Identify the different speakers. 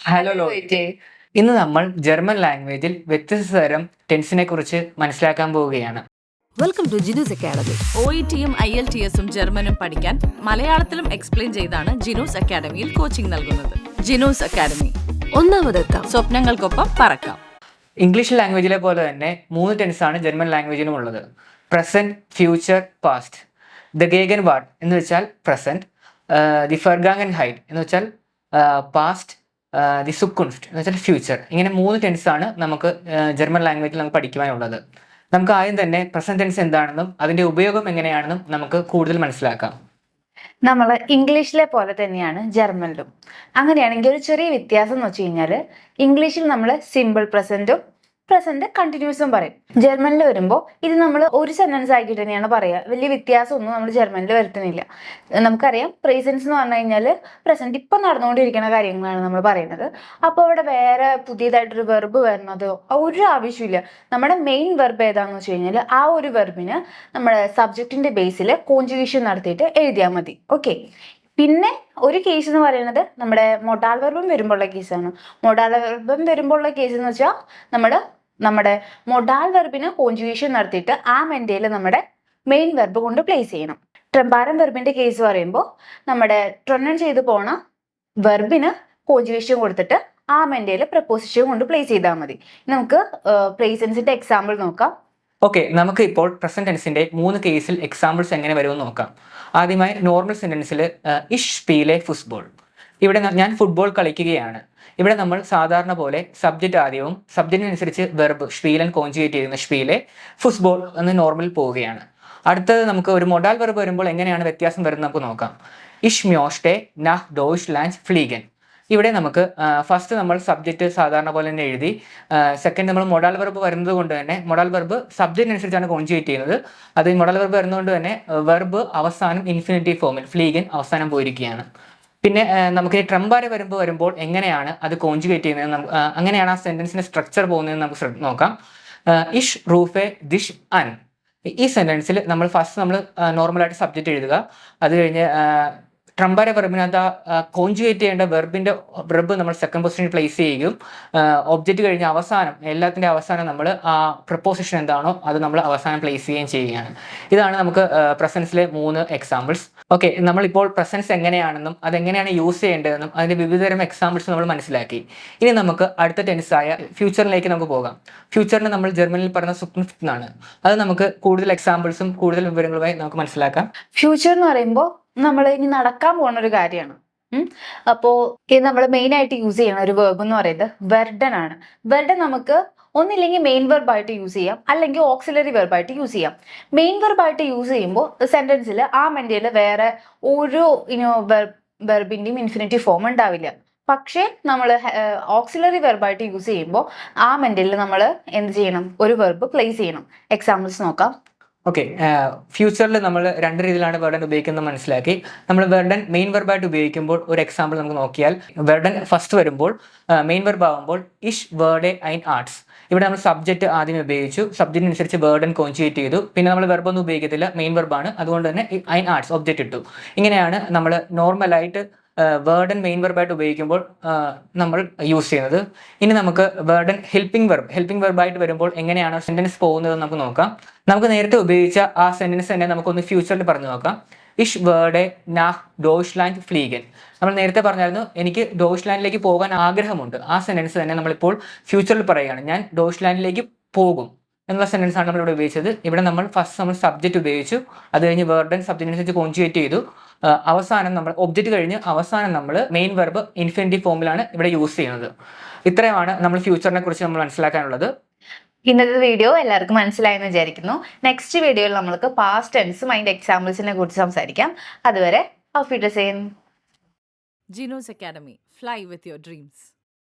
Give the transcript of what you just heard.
Speaker 1: Hello ലോയിറ്റെ. ഇന്ന് നമ്മൾ German ലാംഗ്വേജിൽ വ്യത്യസ്ത തരം ടെൻസിനെ കുറിച്ച് മനസ്സിലാക്കാൻ പോവുകയാണ്.
Speaker 2: Welcome to Jinu's academy.
Speaker 3: OETയും IELTSും ജർമ്മനും പഠിക്കാൻ മലയാളത്തിലും എക്സ്പ്ലെയിൻ ചെയ്താണ് ജിനൂസ് അക്കാഡമിയിൽ കോച്ചിംഗ് നൽകുന്നത്. ജിനൂസ് അക്കാഡമി,
Speaker 2: ഒന്നാമതെത്താം.
Speaker 3: സ്വപ്നങ്ങൾക്കൊപ്പം പറക്കാം.
Speaker 1: ഇംഗ്ലീഷ് ലാംഗ്വേജിലെ പോലെ തന്നെ 3 ടെൻസാണ് ജർമ്മൻ ലാംഗ്വേജിനും ഉള്ളത്. Present, future, past. ദ ഗേഗൻ വാർഡ് എന്ന് വെച്ചാൽ പ്രസന്റ്, ദി ഫെർഗാങ്ങൻ ഹൈറ്റ് എന്ന് വെച്ചാൽ പാസ്റ്റ്, ദി സുക്കുൻഫ്റ്റ് എന്ന് വെച്ചാൽ ഫ്യൂച്ചർ. ഇങ്ങനെ 3 ടെൻസാണ് നമുക്ക് ജർമ്മൻ ലാംഗ്വേജിൽ നമുക്ക് പഠിക്കുവാനുള്ളത്. നമുക്ക് ആദ്യം തന്നെ പ്രസന്റ് ടെൻസ് എന്താണെന്നും അതിൻ്റെ ഉപയോഗം എങ്ങനെയാണെന്നും നമുക്ക് കൂടുതൽ മനസ്സിലാക്കാം.
Speaker 4: നമ്മൾ ഇംഗ്ലീഷിലെ പോലെ തന്നെയാണ് ജർമ്മനിലും. അങ്ങനെയാണെങ്കിൽ ഒരു ചെറിയ വ്യത്യാസം എന്ന് വെച്ച് കഴിഞ്ഞാൽ ഇംഗ്ലീഷിൽ നമ്മൾ സിമ്പിൾ പ്രസന്റും പ്രസന്റ് കണ്ടിന്യൂസും പറയും. ജർമ്മനിൽ വരുമ്പോൾ ഇത് നമ്മൾ ഒരു സെന്റൻസ് ആക്കിയിട്ട് തന്നെയാണ് പറയുക. വലിയ വ്യത്യാസമൊന്നും നമ്മൾ ജർമ്മനിൽ വരുത്തുന്നില്ല. നമുക്കറിയാം പ്രസൻസ് എന്ന് പറഞ്ഞു കഴിഞ്ഞാൽ പ്രസന്റ് ഇപ്പം നടന്നുകൊണ്ടിരിക്കുന്ന കാര്യങ്ങളാണ് നമ്മൾ പറയുന്നത്. അപ്പോൾ അവിടെ വേറെ പുതിയതായിട്ടൊരു വെർബ് വരുന്നതോ ഒരു ആവശ്യമില്ല. നമ്മുടെ മെയിൻ വെർബ് ഏതാണെന്ന് വെച്ച് കഴിഞ്ഞാൽ ആ ഒരു വെർബിന് നമ്മുടെ സബ്ജക്റ്റിന്റെ ബേസിൽ കോൺജുഗേഷൻ നടത്തിയിട്ട് എഴുതിയാൽ മതി. ഓക്കെ. പിന്നെ ഒരു കേസ് എന്ന് പറയുന്നത് നമ്മുടെ മൊഡാൽ വെർബം വരുമ്പോഴുള്ള കേസാണ്. മൊഡാൽ വെർബം വരുമ്പോഴുള്ള കേസ് എന്ന് വെച്ചാൽ നമ്മുടെ മൊഡാൽ വെർബിന് കോൺജുഗേഷൻ നടത്തിയിട്ട് ആ മെന്റയിൽ നമ്മുടെ മെയിൻ വെർബ് കൊണ്ട് പ്ലേസ് ചെയ്യണം. ട്രംപാരം വെർബിന്റെ കേസ് പറയുമ്പോൾ നമ്മുടെ ട്രൊണ്ണൻ ചെയ്ത് പോണ വെർബിന് കോൺജുഗേഷൻ കൊടുത്തിട്ട് ആ മെന്റയിൽ പ്രപ്പോസിഷൻ കൊണ്ട് പ്ലേസ് ചെയ്താൽ മതി. നമുക്ക് പ്ലേസൻസിന്റെ എക്സാമ്പിൾ നോക്കാം.
Speaker 1: ഓക്കെ, നമുക്ക് ഇപ്പോൾ പ്രസന്റ് ടെൻസിന്റെ 3 കേസിൽ എക്സാമ്പിൾസ് എങ്ങനെ വരുമെന്ന് നോക്കാം. ആദ്യമായി നോർമൽ സെന്റൻസിൽ ഇഷ് സ്പീലെ ഫുട്ബോൾ. ഇവിടെ ഞാൻ ഫുട്ബോൾ കളിക്കുകയാണ്. ഇവിടെ നമ്മൾ സാധാരണ പോലെ സബ്ജക്റ്റ് ആദ്യവും സബ്ജക്റ്റിനനുസരിച്ച് വെർബ് സ്പീലൻ കോൺജുഗേറ്റ് ചെയ്യുന്ന സ്പീലെ ഫുട്ബോൾ എന്ന് നോർമൽ പോവുകയാണ്. അടുത്തത് നമുക്ക് ഒരു മൊഡാൽ വെർബ് വരുമ്പോൾ എങ്ങനെയാണ് വ്യത്യാസം വരുന്നത് നമുക്ക് നോക്കാം. ഇഷ് മ്യോഷ്ടെ നാഹ് ഡോയ്ച്ച്ലാൻഡ് ഫ്ലീഗൻ. ഇവിടെ നമുക്ക് ഫസ്റ്റ് നമ്മൾ സബ്ജക്റ്റ് സാധാരണ പോലെ തന്നെ എഴുതി. സെക്കൻഡ് നമ്മൾ മൊഡാൽ വെർബ് വരുന്നത് കൊണ്ട് തന്നെ മൊഡാൽ വെർബ് സബ്ജക്റ്റിനനുസരിച്ചാണ് കോൺജുഗേറ്റ് ചെയ്യുന്നത്. അത് മൊഡാൽ വെർബ് വരുന്നതുകൊണ്ട് തന്നെ വെർബ് അവസാനം ഇൻഫിനിറ്റീവ് ഫോമിൽ ഫ്ലീഗൻ അവസാനം പോയിരിക്കുകയാണ്. പിന്നെ നമുക്ക് ഈ ട്രംപാര വരുമ്പോൾ എങ്ങനെയാണ് അത് കോൺജുഗേറ്റ് ചെയ്യുന്നത്, അങ്ങനെയാണ് ആ സെന്റൻസിന്റെ സ്ട്രക്ചർ പോകുന്നതെന്ന് നമുക്ക് നോക്കാം. ഇഷ് റൂഫെ ദിഷ് അൻ. ഈ സെന്റൻസിൽ നമ്മൾ ഫസ്റ്റ് നോർമലായിട്ട് സബ്ജക്റ്റ് എഴുതുക. അത് കഴിഞ്ഞ് ട്രംപാര വെർബിനകത്ത് കോൺജുഗേറ്റ് ചെയ്യേണ്ട വെർബ് നമ്മൾ സെക്കൻഡ് പൊസിഷനിൽ പ്ലേസ് ചെയ്യുകയും ഒബ്ജക്റ്റ് കഴിഞ്ഞ് അവസാനം എല്ലാത്തിൻ്റെ അവസാനം നമ്മൾ ആ പ്രപ്പോസിഷൻ എന്താണോ അത് നമ്മൾ അവസാനം പ്ലേസ് ചെയ്യുകയും ചെയ്യുകയാണ്. ഇതാണ് നമുക്ക് പ്രസൻസിലെ 3 എക്സാമ്പിൾസ്. ഓക്കെ, നമ്മളിപ്പോൾ പ്രസൻസ് എങ്ങനെയാണെന്നും അതെങ്ങനെയാണ് യൂസ് ചെയ്യേണ്ടതെന്നും അതിൻ്റെ വിവിധതരം എക്സാമ്പിൾസ് നമ്മൾ മനസ്സിലാക്കി. ഇനി നമുക്ക് അടുത്ത ടെൻസായ ഫ്യൂച്ചറിലേക്ക് നമുക്ക് പോകാം. ഫ്യൂച്ചറിന് നമ്മൾ ജർമ്മനിൽ പറയുന്ന സുക്കുൻഫ്റ്റ് എന്നാണ്. അത് നമുക്ക് കൂടുതൽ എക്സാമ്പിൾസും കൂടുതൽ വിവരങ്ങളുമായി നമുക്ക് മനസ്സിലാക്കാം.
Speaker 4: ഫ്യൂച്ചർ എന്ന് പറയുമ്പോൾ നമ്മൾ ഇനി നടക്കാൻ പോകുന്ന ഒരു കാര്യമാണ്. അപ്പോൾ ഇത് നമ്മൾ മെയിൻ ആയിട്ട് യൂസ് ചെയ്യുന്ന ഒരു വെർബ് എന്ന് പറയുന്നത് വെർഡൻ ആണ്. വെർഡൻ നമുക്ക് ഒന്നില്ലെങ്കിൽ മെയിൻ വെർബായിട്ട് യൂസ് ചെയ്യാം, അല്ലെങ്കിൽ ഓക്സിലറി വെർബായിട്ട് യൂസ് ചെയ്യാം. മെയിൻ വെർബായിട്ട് യൂസ് ചെയ്യുമ്പോൾ സെന്റൻസിൽ ആ മെന്റയിൽ വേറെ ഒരു വെർബിന്റെയും ഇൻഫിനിറ്റീവ് ഫോം ഉണ്ടാവില്ല. പക്ഷേ നമ്മൾ ഓക്സിലറി വെർബായിട്ട് യൂസ് ചെയ്യുമ്പോൾ ആ മെന്റലിൽ നമ്മൾ എന്ത് ചെയ്യണം, ഒരു വെർബ് പ്ലേസ് ചെയ്യണം. എക്സാമ്പിൾസ് നോക്കാം.
Speaker 1: ഓക്കെ, ഫ്യൂച്ചറിൽ നമ്മൾ 2 രീതിയിലാണ് വെർഡൻ ഉപയോഗിക്കുന്നത് മനസ്സിലാക്കി. നമ്മൾ വെർഡൻ മെയിൻ വെർബായിട്ട് ഉപയോഗിക്കുമ്പോൾ ഒരു എക്സാമ്പിൾ നമുക്ക് നോക്കിയാൽ, വെർഡൻ ഫസ്റ്റ് വരുമ്പോൾ മെയിൻ വെർബ് ആകുമ്പോൾ ഇഷ് വേർഡെ ഐൻ ആർട്സ്. ഇവിടെ നമ്മൾ സബ്ജക്റ്റ് ആദ്യം ഉപയോഗിച്ചു, സബ്ജക്റ്റിനനുസരിച്ച് വേർഡൻ കോൺജുഗേറ്റ് ചെയ്തു. പിന്നെ നമ്മൾ വെർബൊന്നും ഉപയോഗിക്കത്തില്ല, മെയിൻ വെർബാണ്, അതുകൊണ്ട് തന്നെ ഐൻ ആർട്സ് ഒബ്ജക്റ്റ് ഇട്ടു. ഇങ്ങനെയാണ് നമ്മൾ നോർമലായിട്ട് വേർഡൻ മെയിൻ വെർബായിട്ട് ഉപയോഗിക്കുമ്പോൾ നമ്മൾ യൂസ് ചെയ്യുന്നത്. ഇനി നമുക്ക് വേർഡൻ ഹെൽപ്പിംഗ് വെർബായിട്ട് വരുമ്പോൾ എങ്ങനെയാണ് സെന്റൻസ് പോകുന്നത് നമുക്ക് നോക്കാം. നമുക്ക് നേരത്തെ ഉപയോഗിച്ച ആ സെന്റൻസ് തന്നെ നമുക്കൊന്ന് ഫ്യൂച്ചറിൽ പറഞ്ഞു നോക്കാം. ഇഷ് വേർഡെ നാഹ് ഡോയ്ച്ച്ലാൻഡ് ഫ്ലീഗൻ. നമ്മൾ നേരത്തെ പറഞ്ഞായിരുന്നു എനിക്ക് ഡോയ്ച്ച്ലാൻഡിലേക്ക് പോകാൻ ആഗ്രഹമുണ്ട്. ആ സെന്റൻസ് തന്നെ നമ്മളിപ്പോൾ ഫ്യൂച്ചറിൽ പറയുകയാണ്, ഞാൻ ഡോയ്ച്ച്ലാൻഡിലേക്ക് പോകും എന്നുള്ള സെന്റൻസ് ആണ് നമ്മളിവിടെ ഉപയോഗിച്ചത്. ഇവിടെ നമ്മൾ ഫസ്റ്റ് സബ്ജക്റ്റ് ഉപയോഗിച്ചു, അത് കഴിഞ്ഞ് വേർഡൻ സബ്ജക്റ്റിനനുസരിച്ച് കോൺജുഗേറ്റ് ചെയ്തു. അവസാനം നമ്മൾ ഒബ്ജക്റ്റ് കഴിഞ്ഞ് അവസാനം നമ്മൾ മെയിൻ വെർബ് ഇൻഫിനിറ്റീവ് ഫോമിലാണ് ഇവിടെ യൂസ് ചെയ്യുന്നത്. ഇത്രയുമാണ് നമ്മൾ ഫ്യൂച്ചറിനെ കുറിച്ച് നമ്മൾ മനസ്സിലാക്കാനുള്ളത്.
Speaker 4: ഇന്നത്തെ വീഡിയോ എല്ലാവർക്കും മനസ്സിലായെന്ന് വിചാരിക്കുന്നു. നെക്സ്റ്റ് വീഡിയോയിൽ നമുക്ക് പാസ്റ്റ് ടെൻസും അതിന്റെ എക്സാമ്പിൾസിനെ കുറിച്ച് സംസാരിക്കാം. അതുവരെ auf Wiedersehen.
Speaker 3: Jinu's academy, fly with your dreams.